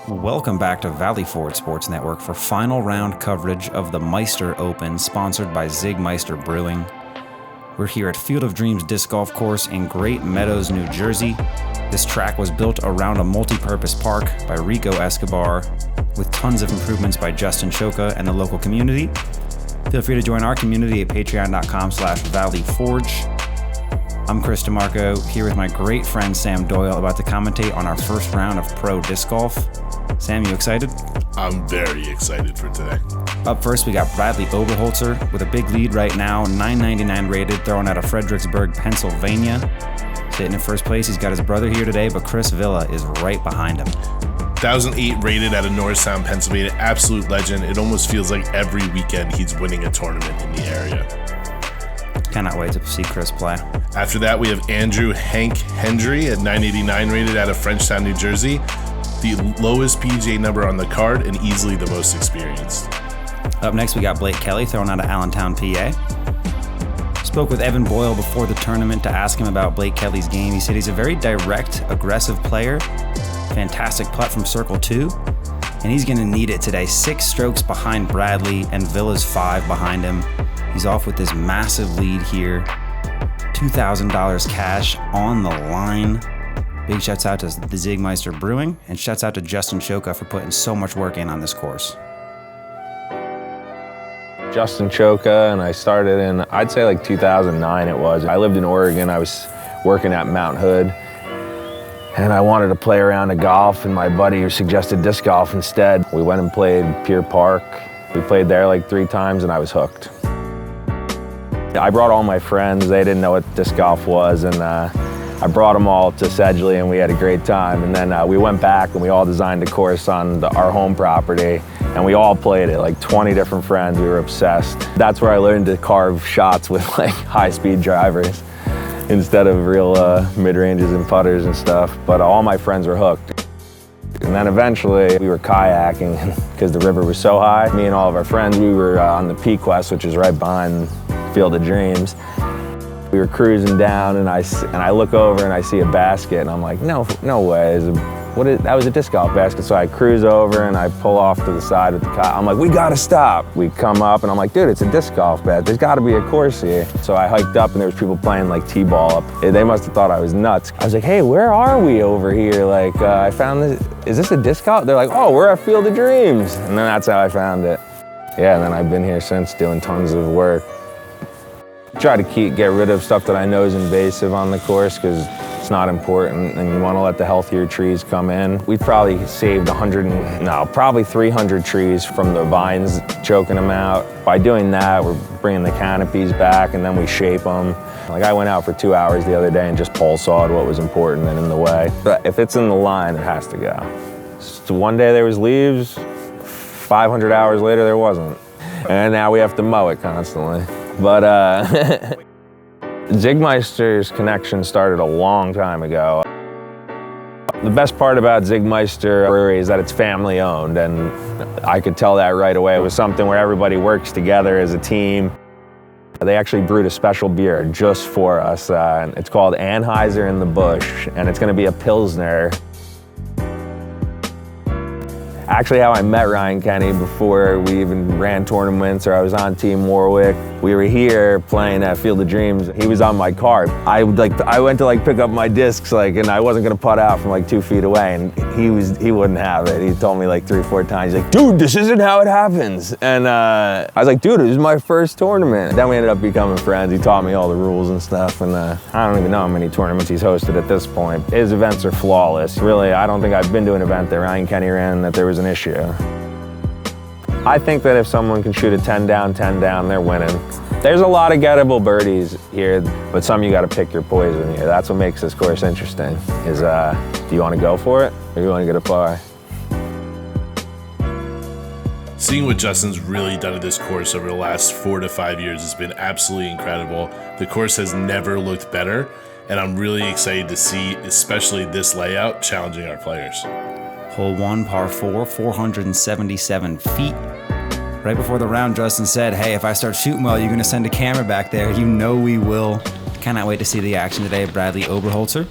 Welcome back to Valley Forge Sports Network for final round coverage of the Meister Open, sponsored by Czig Meister Brewing. We're here at Field of Dreams Disc Golf Course in Great Meadows, New Jersey. This track was built around a multi-purpose park by Rico Escobar, with tons of improvements by Justin Choka and the local community. Feel free to join our community at patreon.com/valleyforge. I'm Chris DeMarco, here with my great friend Sam Doyle, about to commentate on our first round of pro disc golf. Sam, you excited? I'm very excited for today. Up first, we got Bradley Oberholtzer with a big lead right now, 999 rated, thrown out of Fredericksburg, Pennsylvania. Sitting in first place, he's got his brother here today, but Chris Villa is right behind him. 1008 rated out of Norristown, Pennsylvania, absolute legend. It almost feels like every weekend he's winning a tournament in the area. Cannot wait to see Chris play. After that, we have Andrew Hendry at 989 rated out of Frenchtown, New Jersey. The lowest PDGA number on the card and easily the most experienced. Up next, we got Blake Kelly, thrown out of Allentown, PA. Spoke with Evan Boyle before the tournament to ask him about Blake Kelly's game. He said he's a very direct, aggressive player. Fantastic putt from Circle 2. And he's going to need it today. 6 strokes behind Bradley and Villa's 5 behind him. He's off with this massive lead here. $2,000 cash on the line. Big shouts out to the Czig Meister Brewing, and shouts out to Justin Choka for putting so much work in on this course. Justin Choka, and I started in, I'd say like 2009 it was. I lived in Oregon. I was working at Mount Hood, and I wanted to play around a golf, and my buddy suggested disc golf instead. We went and played Pier Park. We played there like 3 times, and I was hooked. I brought all my friends. They didn't know what disc golf was, and I brought them all to Sedgley, and we had a great time. And then we went back and we all designed a course on our home property, and we all played it, like 20 different friends. We were obsessed. That's where I learned to carve shots with like high-speed drivers instead of real mid-ranges and putters and stuff. But all my friends were hooked. And then eventually we were kayaking because the river was so high. Me and all of our friends, we were on the Pequest, which is right behind Field of Dreams. We were cruising down, and I look over and I see a basket, and I'm like, no way. That was a disc golf basket. So I cruise over and I pull off to the side with the car. I'm like, we gotta stop. We come up and I'm like, dude, it's a disc golf basket. There's gotta be a course here. So I hiked up and there was people playing like T-ball up. They must have thought I was nuts. I was like, hey, where are we over here? Like, I found this, is this a disc golf? They're like, oh, we're at Field of Dreams. And then that's how I found it. Yeah, and then I've been here since doing tons of work. Try to get rid of stuff that I know is invasive on the course because it's not important, and you want to let the healthier trees come in. We've probably saved probably 300 trees from the vines choking them out. By doing that, we're bringing the canopies back, and then we shape them. Like I went out for 2 hours the other day and just pole sawed what was important and in the way. But if it's in the line, it has to go. So one day there was leaves, 500 hours later there wasn't. And now we have to mow it constantly. But Czig Meister's connection started a long time ago. The best part about Czig Meister Brewery is that it's family owned, and I could tell that right away. It was something where everybody works together as a team. They actually brewed a special beer just for us. It's called Anheuser in the Bush, and it's gonna be a Pilsner. Actually how I met Ryan Kenney before we even ran tournaments or I was on Team Warwick. We were here playing at Field of Dreams. He was on my cart. I went to pick up my discs and I wasn't gonna putt out from 2 feet away, and he wouldn't have it. He told me 3 or 4 times, he's like, dude, this isn't how it happens. And I was like, dude, it was my first tournament. Then we ended up becoming friends. He taught me all the rules and stuff, and I don't even know how many tournaments he's hosted at this point. His events are flawless. Really, I don't think I've been to an event that Ryan Kenney ran that there was an issue. I think that if someone can shoot a 10 down, they're winning. There's a lot of gettable birdies here, but some you got to pick your poison here. That's what makes this course interesting, is do you want to go for it or do you want to get a par? Seeing what Justin's really done at this course over the last 4 to 5 years has been absolutely incredible. The course has never looked better, and I'm really excited to see, especially this layout, challenging our players. Hole 1, par 4, 477 feet. Right before the round, Justin said, hey, if I start shooting well, you're going to send a camera back there. You know we will. Cannot wait to see the action today of Bradley Oberholtzer.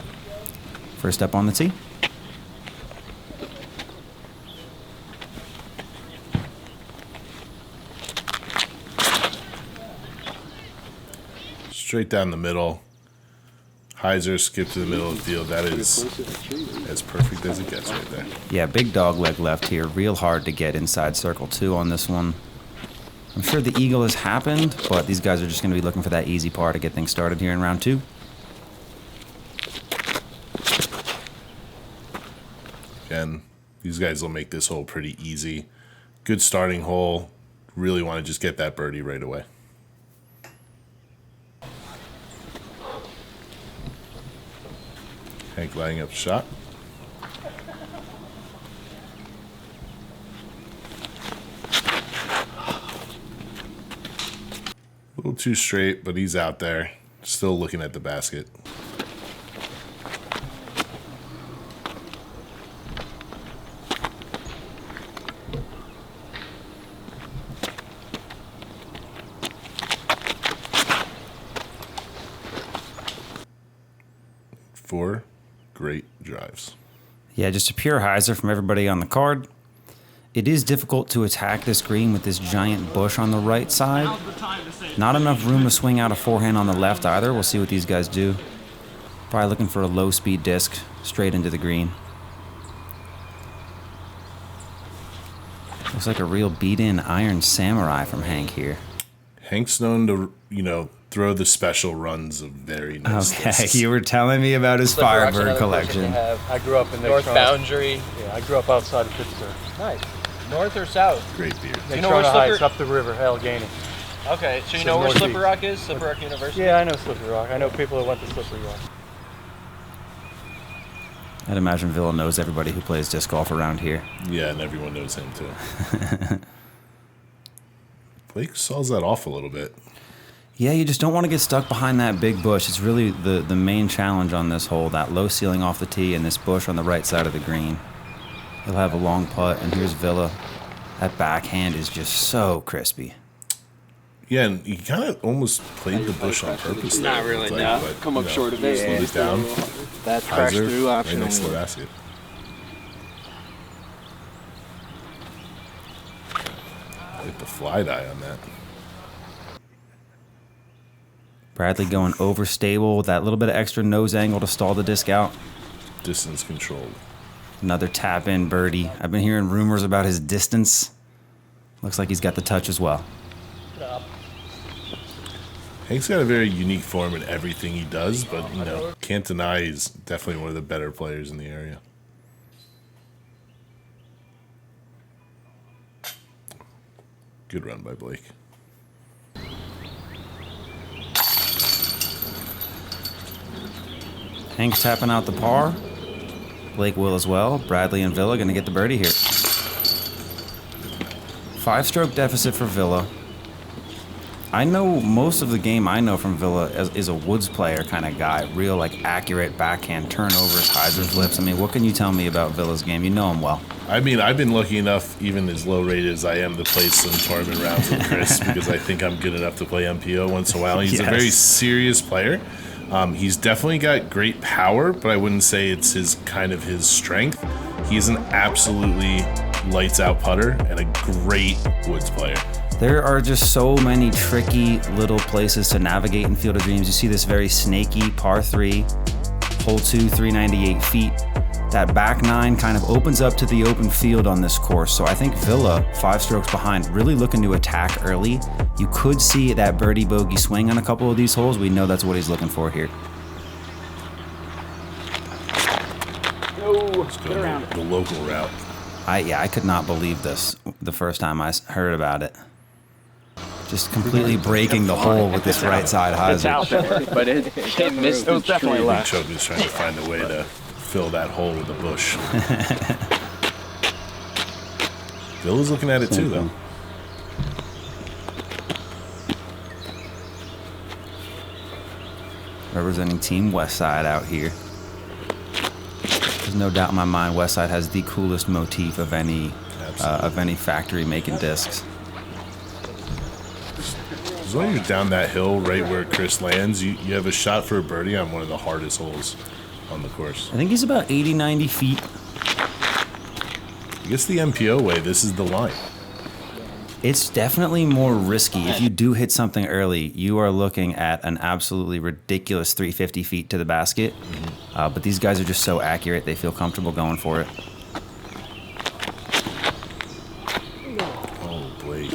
First up on the tee. straight down the middle. Heiser skip to the middle of the field. That is as perfect as it gets right there. Yeah, big dog leg left here. Real hard to get inside circle 2 on this one. I'm sure the eagle has happened, but these guys are just going to be looking for that easy par to get things started here in round 2. Again, these guys will make this hole pretty easy. Good starting hole. Really want to just get that birdie right away. Hank lining up a shot. A little too straight, but he's out there. Still looking at the basket. Four great drives. Yeah, just a pure hyzer from everybody on the card. It is difficult to attack this green with this giant bush on the right side. Not enough room to swing out a forehand on the left either. We'll see what these guys do. Probably looking for a low-speed disc straight into the green. Looks like a real beat-in iron samurai from Hank here. Hank's known to, throw the special runs of very nice Okay, discs. you were telling me about his Firebird collection. I grew up in North Boundary. Yeah, I grew up outside of Pittsburgh. Nice. North or south? Great beer. You know where Heights, up the river, Allegheny. Okay, so you So know where northeast. Slippery Rock is? Slippery Rock University? Yeah, I know Slippery Rock. I know people that went to Slippery Rock. I'd imagine Villa knows everybody who plays disc golf around here. Yeah, and everyone knows him too. Blake saws that off a little bit. Yeah, you just don't want to get stuck behind that big bush. It's really the main challenge on this hole, that low ceiling off the tee and this bush on the right side of the green. He'll have a long putt, and here's Villa. That backhand is just so crispy. Yeah, and he kind of almost played the bush on purpose. Not really, no. Come up short of it. Slowed it down. That crash Heiser, through right option. next to the basket. Hit the fly die on that. Bradley going overstable with that little bit of extra nose angle to stall the disc out. Distance controlled. Another tap-in birdie. I've been hearing rumors about his distance. Looks like he's got the touch as well. Hank's got a very unique form in everything he does, but, can't deny he's definitely one of the better players in the area. Good run by Blake. Hank's tapping out the par. Blake will as well. Bradley and Villa going to get the birdie here. 5-stroke deficit for Villa. I know most of the game I know from Villa is a woods player kind of guy. Real, accurate backhand turnovers, hyzer flips. I mean, what can you tell me about Villa's game? You know him well. I mean, I've been lucky enough, even as low rated as I am, to play some tournament rounds with Chris because I think I'm good enough to play MPO once in a while. He's a very serious player. He's definitely got great power, but I wouldn't say it's his strength. He's an absolutely lights out putter and a great woods player. There are just so many tricky little places to navigate in Field of Dreams. You see this very snaky par 3, hole 2, 398 feet. That back 9 kind of opens up to the open field on this course. So I think Villa, 5 strokes behind, really looking to attack early. You could see that birdie bogey swing on a couple of these holes. We know that's what he's looking for here. Let's go the local route. I could not believe this the first time I heard about it. Just completely breaking the hole with this right side It's out hyzer. there, but it missed the definitely tree. left. Choka's trying to find a way to fill that hole with a bush. Villa's looking at it too, though. Representing Team Westside out here. There's no doubt in my mind Westside has the coolest motif of any factory making discs. As long as you're down that hill right where Chris lands, you have a shot for a birdie on one of the hardest holes on the course. I think he's about 80, 90 feet. I guess the MPO way, this is the line. It's definitely more risky. If you do hit something early, you are looking at an absolutely ridiculous 350 feet to the basket. But these guys are just so accurate, they feel comfortable going for it. Oh, Blake.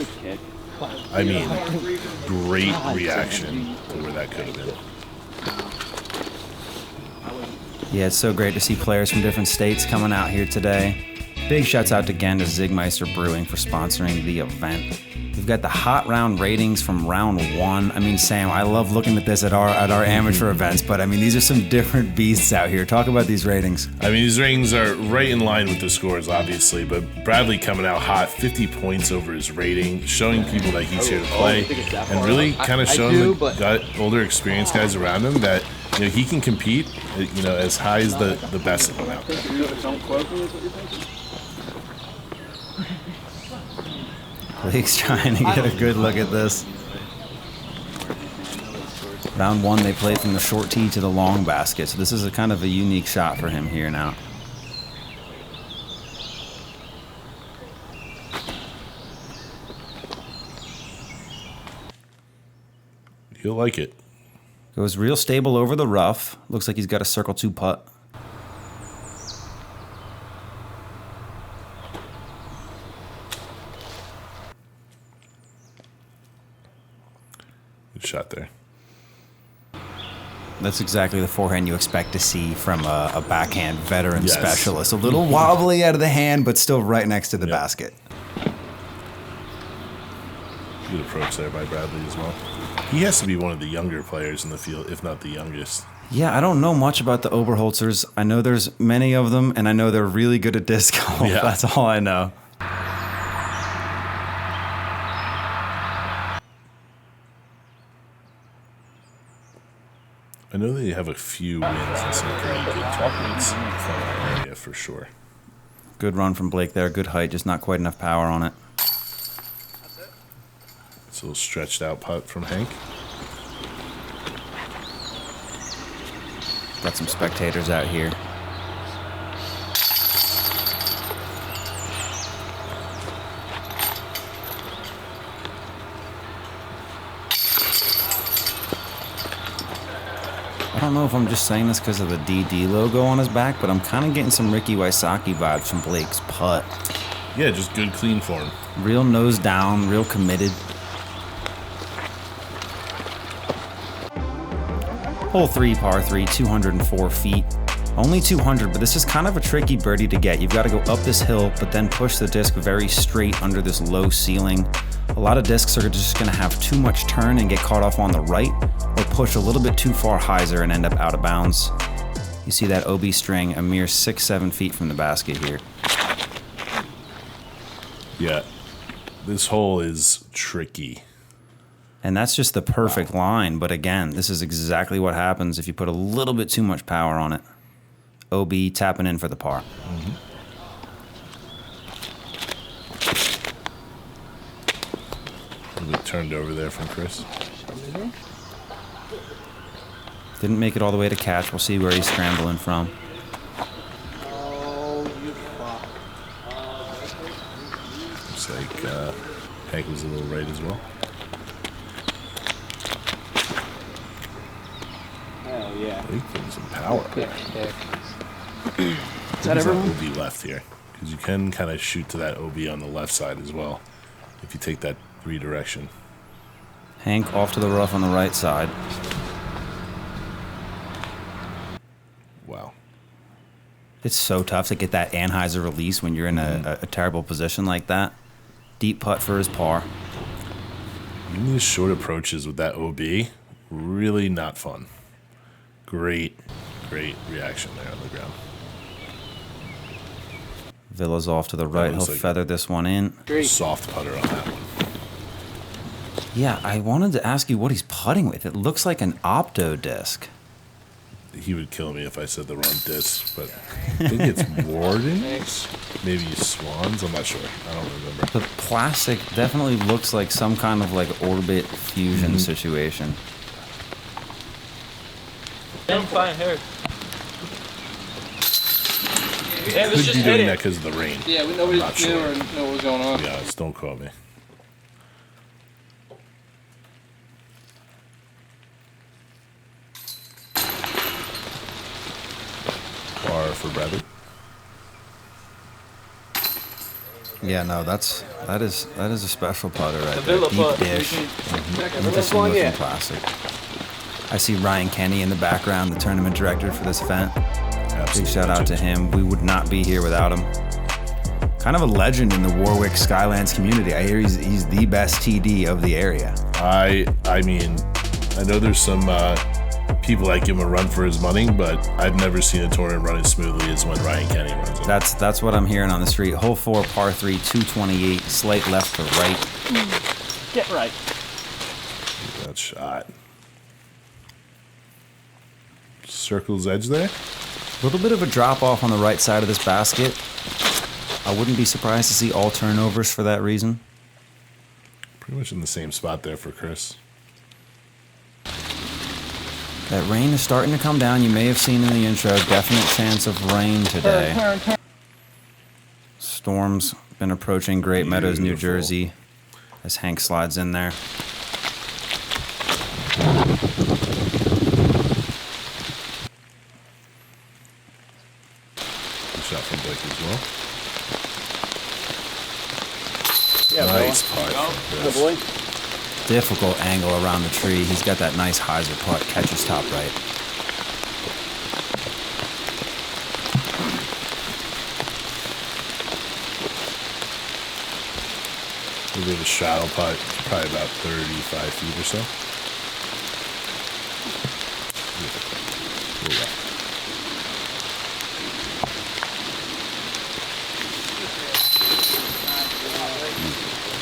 I mean, great reaction to where that could have been. Yeah, it's so great to see players from different states coming out here today. Big shouts out again to Czig Meister Brewing for sponsoring the event. We've got the hot round ratings from round 1. I mean, Sam, I love looking at this at our amateur events, but I mean, these are some different beasts out here. Talk about these ratings. I mean, these ratings are right in line with the scores, obviously, but Bradley coming out hot, 50 points over his rating, showing people that he's here to play, and really kind of showing the older experienced guys around him that he can compete, as high as the best of them out there. Blake's trying to get a good look at this. Round 1, they played from the short tee to the long basket, so this is a kind of a unique shot for him here now. He'll like it. Goes real stable over the rough. Looks like he's got a circle 2 putt. Good shot there. That's exactly the forehand you expect to see from a backhand veteran Yes. specialist. A little wobbly out of the hand, but still right next to the basket. Good approach there by Bradley as well. He has to be one of the younger players in the field, if not the youngest. Yeah, I don't know much about the Oberholtzers. I know there's many of them, and I know they're really good at disc golf. Yeah. That's all I know. I know they have a few wins in some pretty good tournaments from our area for sure. Good run from Blake there. Good height, just not quite enough power on it. It's a little stretched out putt from Hank. Got some spectators out here. I don't know if I'm just saying this because of the DD logo on his back, but I'm kind of getting some Ricky Wysocki vibes from Blake's putt. Yeah, just good clean form. Real nose down, real committed. Hole 3, par 3, 204 feet. Only 200, but this is kind of a tricky birdie to get. You've got to go up this hill, but then push the disc very straight under this low ceiling. A lot of discs are just going to have too much turn and get caught off on the right, or push a little bit too far hyzer and end up out of bounds. You see that OB string a mere 6-7 feet from the basket here. Yeah, this hole is tricky. And that's just the perfect line, but again, this is exactly what happens if you put a little bit too much power on it. OB tapping in for the par. A little bit turned over there from Chris. Didn't make it all the way to catch. We'll see where he's scrambling from. Looks like Hank was a little right as well. Hell yeah. Blake putting some power. Is that everyone? OB left here, because you can kind of shoot to that OB on the left side as well if you take that redirection. Hank off to the rough on the right side. Wow. It's so tough to get that Anheuser release when you're in a terrible position like that. Deep putt for his par. Even these short approaches with that OB, really not fun. Great reaction there on the ground. Villa's off to the right. He'll looks like feather this one in. Soft putter on that one. Yeah, I wanted to ask you what he's putting with. It looks like an opto disc. He would kill me if I said the wrong disc, but I think it's Wardens, maybe Swans. I'm not sure. I don't remember. The plastic definitely looks like some kind of like orbit fusion situation. I'm fine here. Yeah, Could be doing that because of the rain. Yeah, nobody Not sure. knew or know what was going on. Yeah, don't quote me. par for Bradley. Yeah, no, that is a special putter right The there. Villa Deep putt. dish. Interesting looking classic. I see Ryan Kenney in the background, the tournament director for this event. Absolutely. Big shout out to him. We would not be here without him. Kind of a legend in the Warwick Skylands community. I hear he's the best TD of the area. I mean, I know there's some people that give him a run for his money, but I've never seen a tournament run as smoothly as when Ryan Kenney runs it. That's what I'm hearing on the street. Hole 4, par 3, 228, slight left to right. Get right. That shot. Circle's edge there. A little bit of a drop off on the right side of this basket. I wouldn't be surprised to see all turnovers for that reason. Pretty much in the same spot there for Chris. That rain is starting to come down. You may have seen in the intro, definite chance of rain today. Storm's been approaching Great Meadows, New Beautiful. Jersey as Hank slides in there. Good shot from Blake as well. Yeah, Nice putt. from Good Chris. boy. Difficult angle around the tree. He's got that nice hyzer putt, catches top right. A little bit of a straddle putt, probably about 35 feet or so. Yeah.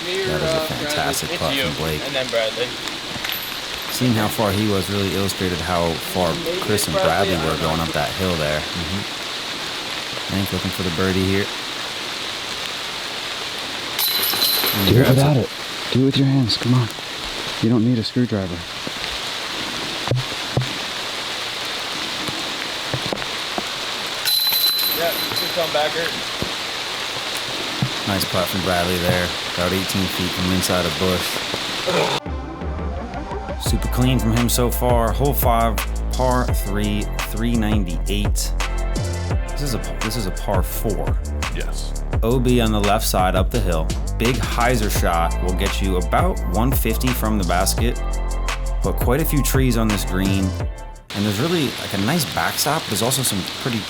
Ooh, That is a fantastic It's putt you, from Blake. and then Bradley. Seeing how far he was really illustrated how far Chris and Bradley were going up that hill there. Hank looking for the birdie here. And he Do it grabs without it. Do it with your hands. Come on. You don't need a screwdriver. Yeah, good comebacker. Nice putt from Bradley there. About 18 feet from inside a bush. Super clean from him so far. Hole 5, par 3, 398. This is a par 4. yes. OB on the left side up the hill. Big hyzer shot will get you about 150 from the basket, but quite a few trees on this green. And there's really like a nice backstop. There's also some pretty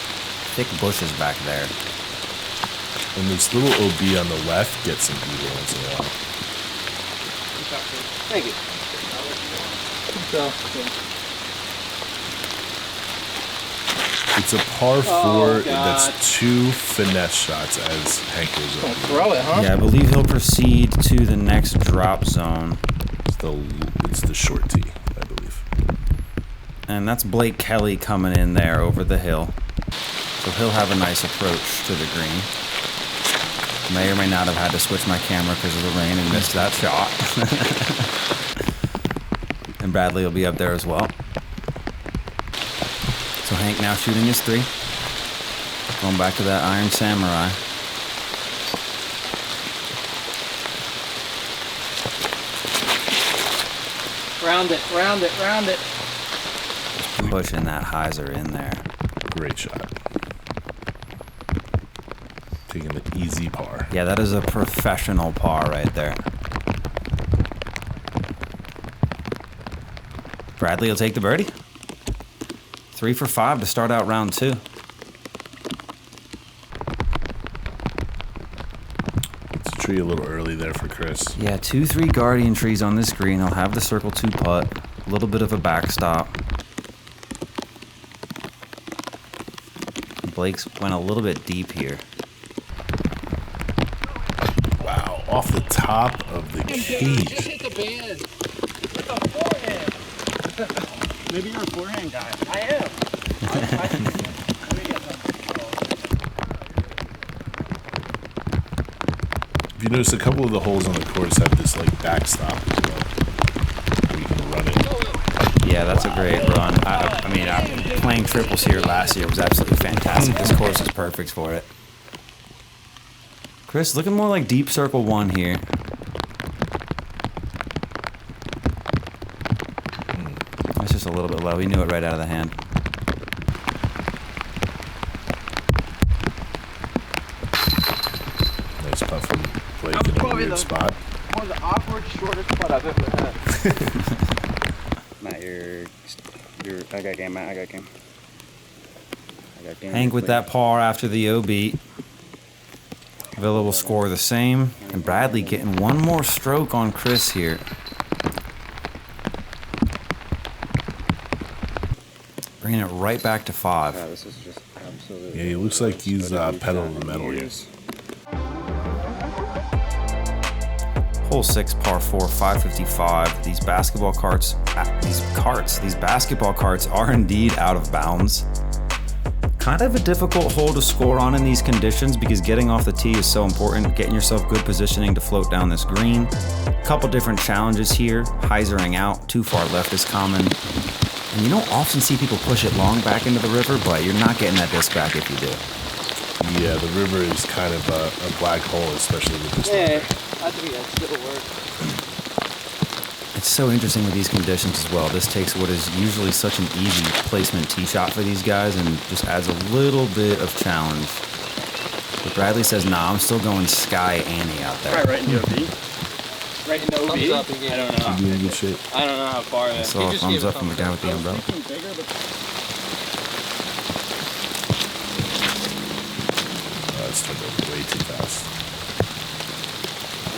thick bushes back there. And this little OB on the left gets some eagle once in a while. Thank you. It's a par 4 God. that's 2 finesse shots as Hank goes over. Throw it, huh? Yeah, I believe he'll proceed to the next drop zone. It's the short tee, I believe. And that's Blake Kelly coming in there over the hill. So he'll have a nice approach to the green. May or may not have had to switch my camera because of the rain and missed that shot. And Bradley will be up there as well. So Hank now shooting his 3. Going back to that Iron Samurai. Round it, round it, round it. Pushing that hyzer in there. Great shot. Taking the easy par. Yeah, that is a professional par right there. Bradley will take the birdie. 3 for 5 to start out round 2. It's a tree a little early there for Chris. Yeah, 2-3 guardian trees on this green. He'll have the circle 2 putt. A little bit of a backstop. Blake's went a little bit deep here. Wow, off the top of the cage. Hit the band. With a forehand. Maybe you're a forehand guy. I am. If you notice, a couple of the holes on the course have this like backstop as well, where you can run it. Yeah, that's a great run. I mean, playing triples here last year was absolutely fantastic. This course is perfect for it. Chris, looking more like deep circle 1 here. That's just a little bit low. He knew it right out of the hand. weird spot. One of the awkward, shortest putt I've ever had. Matt, I got game, Matt. I got game. Hank with that par after the O beat. Villa will score the same, and Bradley getting one more stroke on Chris here. Bringing it right back to 5. Wow, this is just absolutely. Yeah, he looks like he's pedal to the metal here. Hole 6, par 4, 555. These basketball carts are indeed out of bounds. Kind of a difficult hole to score on in these conditions because getting off the tee is so important. Getting yourself good positioning to float down this green. Couple different challenges here. Hyzering out, too far left is common. And you don't often see people push it long back into the river, but you're not getting that disc back if you do. Yeah, the river is kind of a black hole, especially with this Yeah, weather. I think that's still work. It's so interesting with these conditions as well. This takes what is usually such an easy placement tee shot for these guys and just adds a little bit of challenge. But Bradley says, nah, I'm still going Sky Annie out there. Right in the OB. Right in the OB? I don't know. You're in good shape. I don't know how far that. So a thumbs up from the guy with the umbrella. Oh, it's turned over way too fast.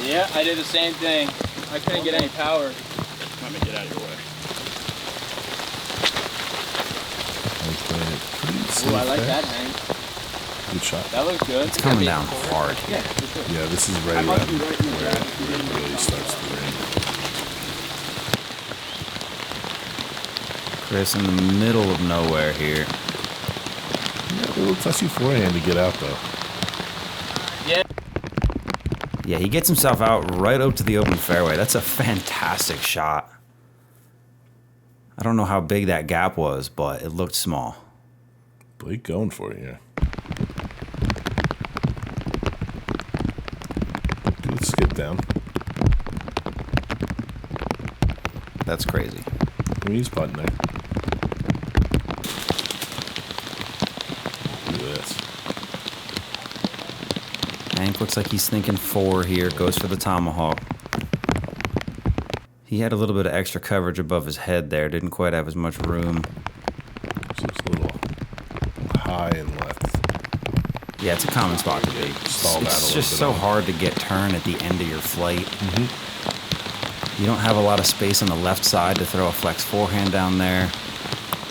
Yeah, I did the same thing. I couldn't get any power. Let me get out of your way. I'm playing it pretty safe. Ooh, I like there. that, Hank. Good shot. That looks good. It's coming down hard. Yeah, for sure. Yeah, this is right around where it really starts to rain. Chris in the middle of nowhere here. Yeah, a little touchy forehand to get out, though. Yeah, he gets himself out right up to the open fairway. That's a fantastic shot. I don't know how big that gap was, but it looked small. Blake going for it here. Good skip down. That's crazy. I mean, he's putting there. Look at this. Hank looks like he's thinking 4 here. Goes for the tomahawk. He had a little bit of extra coverage above his head there. Didn't quite have as much room. This looks a little high and left. Yeah, it's a common spot to be. Stalled out a It's little just bit so on it. hard to get turn at the end of your flight. You don't have a lot of space on the left side to throw a flex forehand down there.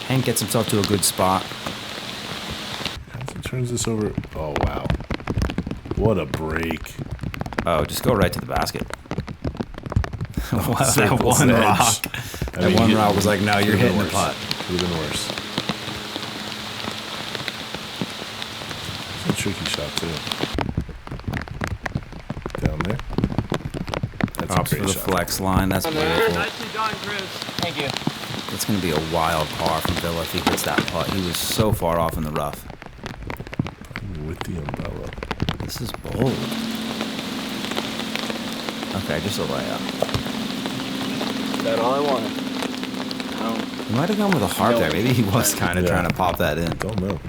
Hank gets himself to a good spot. As he turns this over. Oh, wow. What a break. Oh, just go right to the basket. Wow, that Circles one the edge. rock. I That mean, one you- rock was like, no, you're could've been hitting the worse. putt. Could have been worse. It's a tricky shot, too. Down there. That's Pops a for great the shot. flex line. That's beautiful. Nicely done, Chris. Thank you. It's going to be a wild par from Villa if he hits that putt. He was so far off in the rough. With the umbrella. This is bold. Okay, just a layup. Is that all I wanted? He might have gone with a heart there. Maybe he was kind of Yeah. trying to pop that in. Don't know.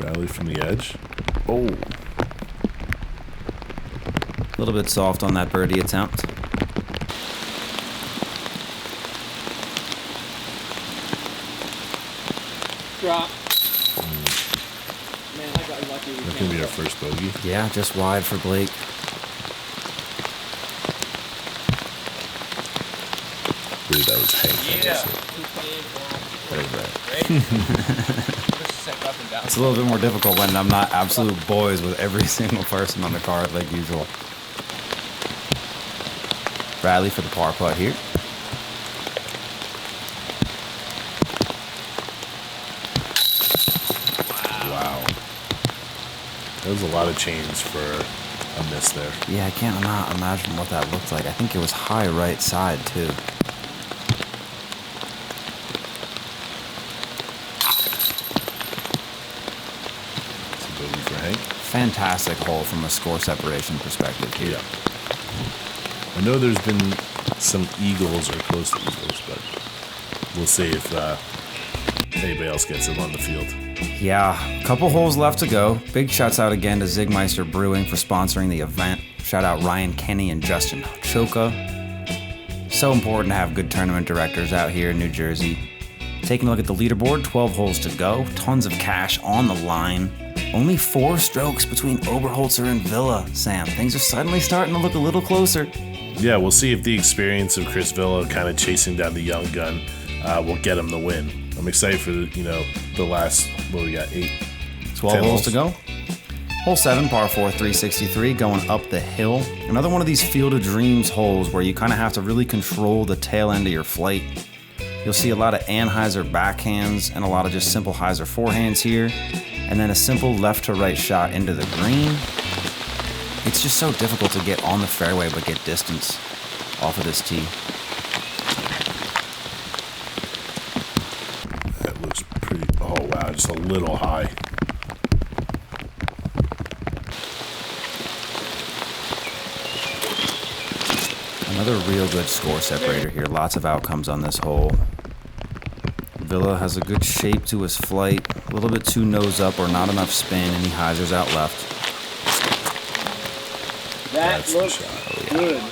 Rally from the edge. Oh. A little bit soft on that birdie attempt. Drop. Man, I got lucky. That can be our first bogey. Yeah, just wide for Blake. I believe that was Hank. Yeah. It's a little bit more difficult when I'm not absolute boys with every single person on the card like usual. Bradley for the par putt here. Wow. That was a lot of change for a miss there. Yeah, I can't not imagine what that looked like. I think it was high right side too. It's a bogey for Hank. Fantastic hole from a score separation perspective here. Yeah. I know there's been some eagles or close to eagles, but we'll see if anybody else gets it on the field. Yeah, a couple holes left to go. Big shouts out again to Czig Meister Brewing for sponsoring the event. Shout out Ryan Kenney and Justin Choka. So important to have good tournament directors out here in New Jersey. Taking a look at the leaderboard, 12 holes to go. Tons of cash on the line. Only 4 strokes between Oberholtzer and Villa, Sam. Things are suddenly starting to look a little closer. Yeah, we'll see if the experience of Chris Villa kind of chasing down the young gun will get him the win. I'm excited for, the last, what we got, 12 holes to go. Hole 7, par 4, 363, going up the hill. Another one of these Field of Dreams holes where you kind of have to really control the tail end of your flight. You'll see a lot of Anheuser backhands and a lot of just simple hyzer forehands here. And then a simple left to right shot into the green. It's just so difficult to get on the fairway but get distance off of this tee. That looks pretty, oh wow, just a little high. Another real good score separator here. Lots of outcomes on this hole. Villa has a good shape to his flight. A little bit too nose up or not enough spin, and he hyzers out left. That looks good.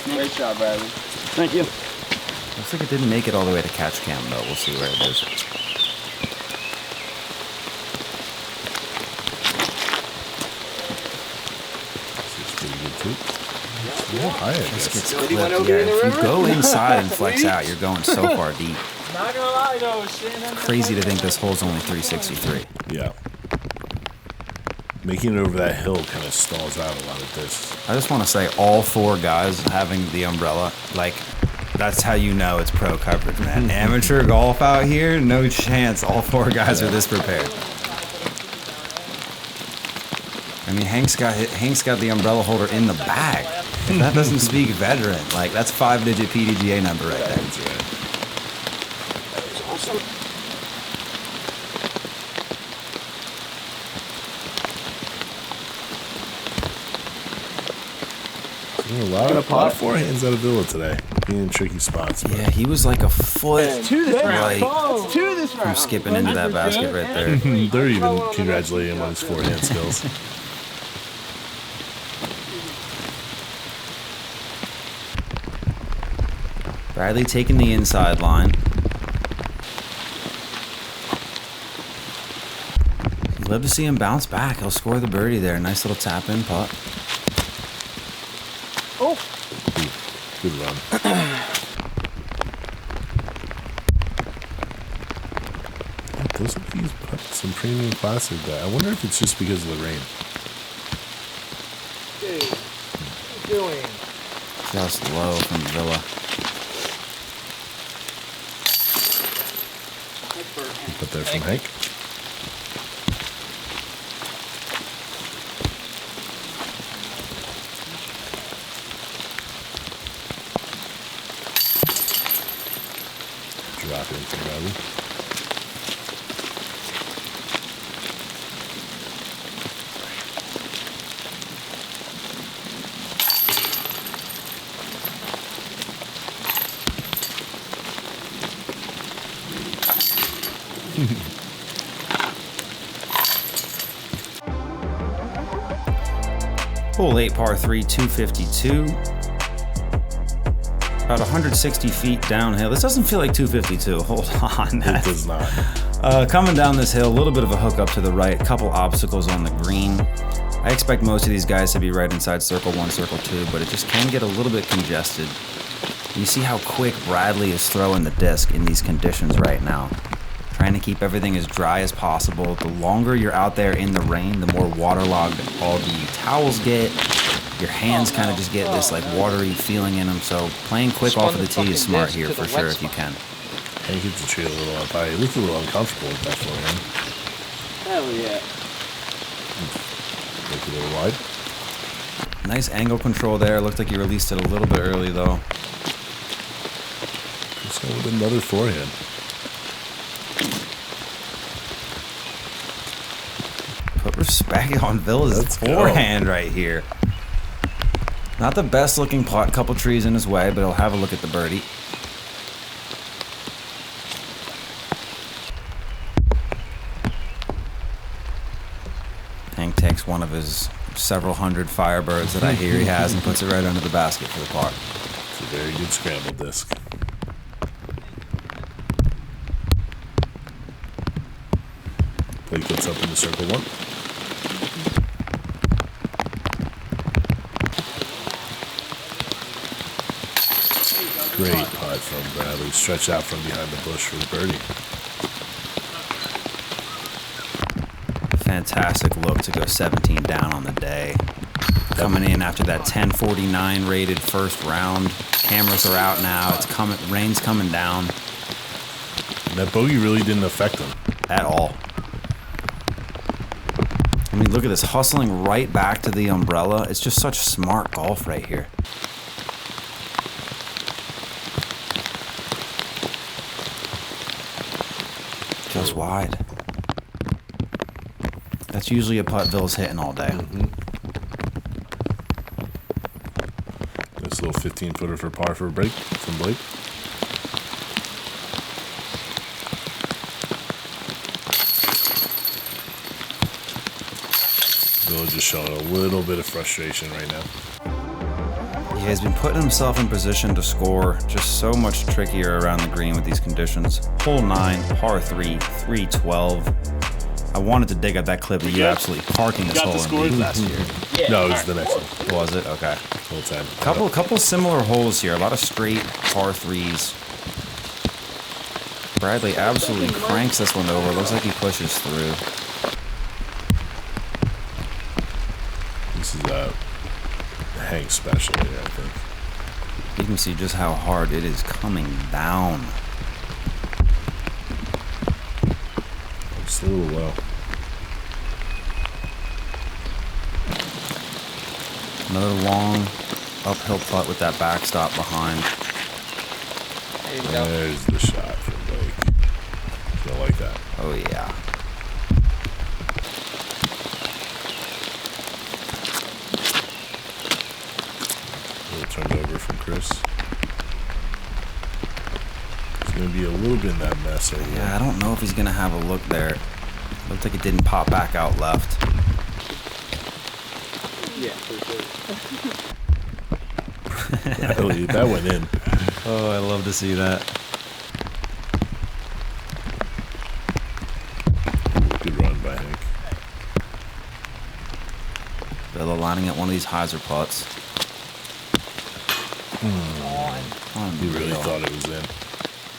Great shot, Bradley. Thank you. Looks like it didn't make it all the way to catch cam, though. We'll see where it is. It's pretty good too. It's a little high, I This guess. gets So what, clipped. you went over Yeah, in the if you river? go inside and flex out, you're going so far deep. Not gonna lie though, Shannon. Crazy to think this hole's only 363. Yeah. Making it over that hill kind of stalls out a lot of this. I just want to say all 4 guys having the umbrella, like, that's how you know it's pro coverage, man. Amateur golf out here, no chance all 4 guys are this prepared. I mean, Hank's got the umbrella holder in the bag. If that doesn't speak veteran, like, that's 5-digit PDGA number right there. That's right. A lot of forehands out of Villa today, being in tricky spots. But Yeah, he was like a foot To this right round. To this from round. skipping into that basket right there. they're even congratulating him on his forehand skills. Bradley taking the inside line. You'd love to see him bounce back. He'll score the birdie there. Nice little tap in putt. Good run. Those are these some premium plastic that I wonder if it's just because of the rain. Dude, what are you doing? Just low from Villa. Put there from Hank. Drop in from Bradley. Hole 8, par 3, 252. About 160 feet downhill. This doesn't feel like 252. Hold on. It does not. Coming down this hill, a little bit of a hookup to the right, a couple obstacles on the green. I expect most of these guys to be right inside circle 1, circle 2, but it just can get a little bit congested. You see how quick Bradley is throwing the disc in these conditions right now. Trying to keep everything as dry as possible. The longer you're out there in the rain, the more waterlogged all the towels get. Your hands kind of just get this like watery feeling in them. So playing quick off of the tee is smart here for sure if you can. Hank hit the tree a little up high. He looked a little uncomfortable with that forehand. Hell yeah. Looked a little wide. Nice angle control there. Looked like you released it a little bit early though. Just go with another forehand. Put respect on Villa's Let's go. forehand right here. Not the best looking putt, couple trees in his way, but he'll have a look at the birdie. Hank takes one of his several hundred Firebirds that I hear he has and puts it right under the basket for the par. It's a very good scramble disc. Blake gets up into circle 1. Great putt from Bradley. Stretched out from behind the bush for the birdie. Fantastic look to go 17 down on the day. Coming in after that 1049 rated first round. Cameras are out now. It's coming. Rain's coming down. And that bogey really didn't affect him at all. I mean, look at this, hustling right back to the umbrella. It's just such smart golf right here. Just wide. That's usually a putt Bill's hitting all day. Nice little 15-footer for par for a break from Blake. Bill just showing a little bit of frustration right now. Yeah, he's been putting himself in position to score just so much trickier around the green with these conditions. Hole 9, par 3, 312. I wanted to dig up that clip of you absolutely parking this hole in last year. Yeah. No, it was the next one. Was it? Okay. Hole 10. Couple similar holes here. A lot of straight par 3s. Bradley absolutely cranks this one over. Looks like he pushes through. This is a Hank special here, I think. You can see just how hard it is coming down. Just a little low. Another long uphill putt with that backstop behind. There's the shot from Blake. Don't like that. Oh yeah. Turned over from Chris. It's going to be a little bit in that mess over there. Yeah, I don't know if he's going to have a look there. Looked like it didn't pop back out left. Yeah, for sure. That went in. Oh, I love to see that. Good run by Hank. Bill lining up one of these hyzer putts. He really thought it was in.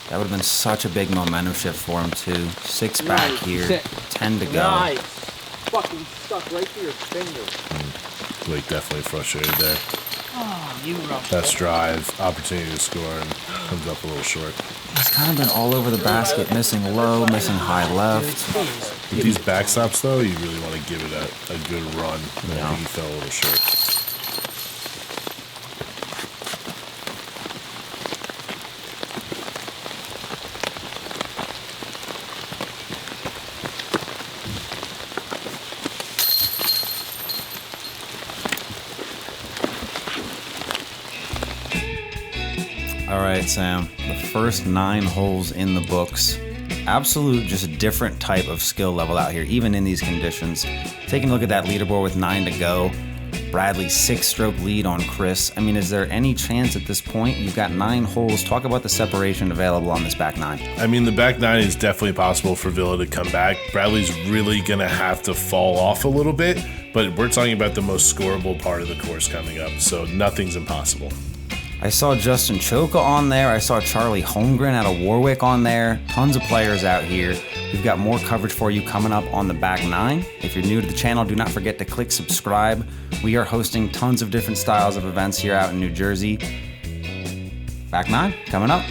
That would have been such a big momentum shift for him too. 6 back here, 10 to go. Nice. Fucking stuck right through your finger. Blake definitely frustrated there. Oh, you rough. Best drive, opportunity to score, and comes up a little short. He's kind of been all over the basket, missing low, missing high left. With these backstops, though, you really want to give it a good run. And I think he fell a little short. All right, Sam, the first 9 holes in the books. Absolute, just different type of skill level out here, even in these conditions. Taking a look at that leaderboard with 9 to go. Bradley's 6-stroke lead on Chris. I mean, is there any chance at this point? You've got 9 holes. Talk about the separation available on this back 9. I mean, the back 9 is definitely possible for Villa to come back. Bradley's really going to have to fall off a little bit, but we're talking about the most scoreable part of the course coming up, so nothing's impossible. I saw Justin Choka on there. I saw Charlie Holmgren out of Warwick on there. Tons of players out here. We've got more coverage for you coming up on the back 9. If you're new to the channel, do not forget to click subscribe. We are hosting tons of different styles of events here out in New Jersey. Back 9 coming up.